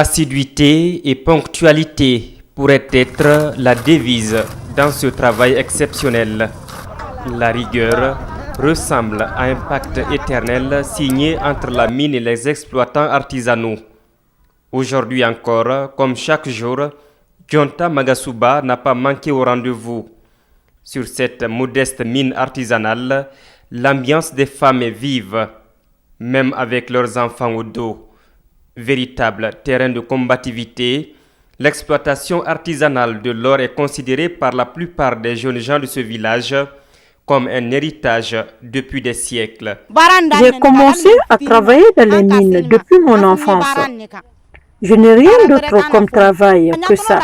Assiduité et ponctualité pourraient être la devise dans ce travail exceptionnel. La rigueur ressemble à un pacte éternel signé entre la mine et les exploitants artisanaux. Aujourd'hui encore, comme chaque jour, Djonta Magasuba n'a pas manqué au rendez-vous. Sur cette modeste mine artisanale, l'ambiance des femmes est vive, même avec leurs enfants au dos. Véritable terrain de combativité, l'exploitation artisanale de l'or est considérée par la plupart des jeunes gens de ce village comme un héritage depuis des siècles. J'ai commencé à travailler dans les mines depuis mon enfance. Je n'ai rien d'autre comme travail que ça.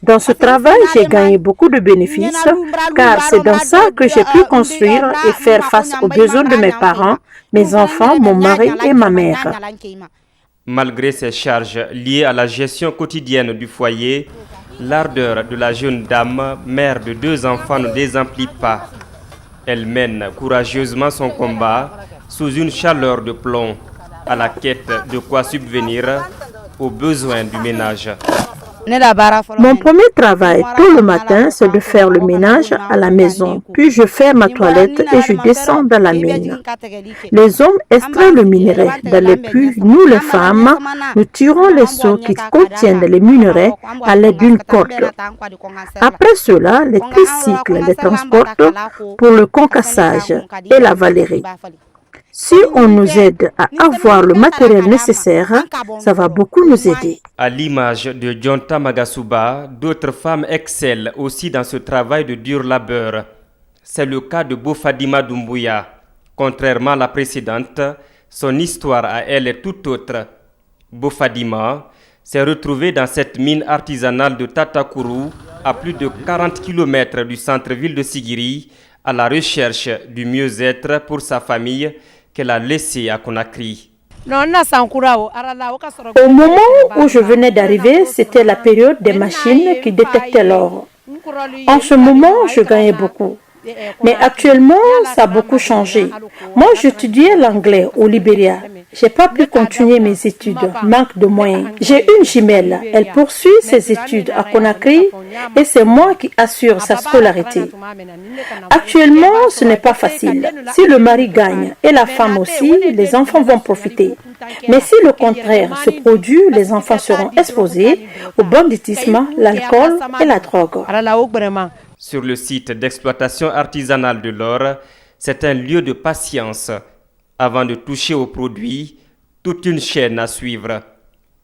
Dans ce travail, j'ai gagné beaucoup de bénéfices car c'est dans ça que j'ai pu construire et faire face aux besoins de mes parents, mes enfants, mon mari et ma mère. Malgré ces charges liées à la gestion quotidienne du foyer, l'ardeur de la jeune dame, mère de 2 enfants, ne désemplit pas. Elle mène courageusement son combat sous une chaleur de plomb, à la quête de quoi subvenir aux besoins du ménage. Mon premier travail tôt le matin, c'est de faire le ménage à la maison. Puis je fais ma toilette et je descends dans la mine. Les hommes extraient le minerai dans les puits. Nous, les femmes, nous tirons les seaux qui contiennent les minerais à l'aide d'une corde. Après cela, les tricycles les transportent pour le concassage et la valerie. Si on nous aide à avoir le matériel nécessaire, ça va beaucoup nous aider. À l'image de Djonta Magasuba, d'autres femmes excellent aussi dans ce travail de dur labeur. C'est le cas de Bofadima Doumbouya. Contrairement à la précédente, son histoire à elle est tout autre. Bofadima s'est retrouvée dans cette mine artisanale de Tatakourou, à plus de 40 km du centre-ville de Sigiri, à la recherche du mieux-être pour sa famille qu'elle a laissé à Conakry. Au moment où je venais d'arriver, c'était la période des machines qui détectaient l'or. En ce moment, je gagnais beaucoup. Mais actuellement, ça a beaucoup changé. Moi, j'étudiais l'anglais au Libéria. Je n'ai pas pu continuer mes études, manque de moyens. J'ai une jumelle. Elle poursuit ses études à Conakry et c'est moi qui assure sa scolarité. Actuellement, ce n'est pas facile. Si le mari gagne et la femme aussi, les enfants vont profiter. Mais si le contraire se produit, les enfants seront exposés au banditisme, l'alcool et la drogue. Sur le site d'exploitation artisanale de l'or, c'est un lieu de patience. Avant de toucher aux produits, toute une chaîne à suivre.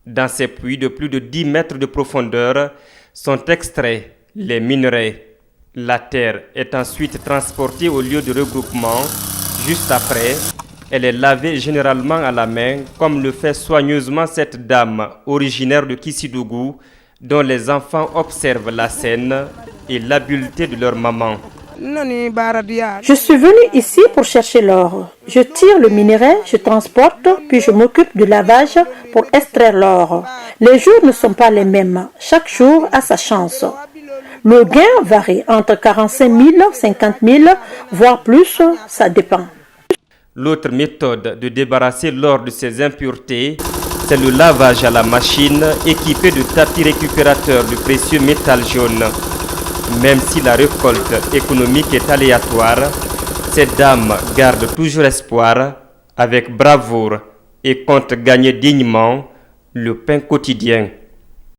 Dans ces puits de plus de 10 mètres de profondeur sont extraits les minerais. La terre est ensuite transportée au lieu de regroupement. Juste après, elle est lavée généralement à la main, comme le fait soigneusement cette dame originaire de Kissidougou, dont les enfants observent la scène et l'habileté de leur maman. Je suis venue ici pour chercher l'or. Je tire le minerai, je transporte, puis je m'occupe du lavage pour extraire l'or. Les jours ne sont pas les mêmes. Chaque jour a sa chance. Le gain varie entre 45 000, 50 000, voire plus, ça dépend. L'autre méthode de débarrasser l'or de ses impuretés, c'est le lavage à la machine équipée de tapis récupérateurs de précieux métal jaune. Même si la récolte économique est aléatoire, ces dames gardent toujours espoir avec bravoure et comptent gagner dignement le pain quotidien.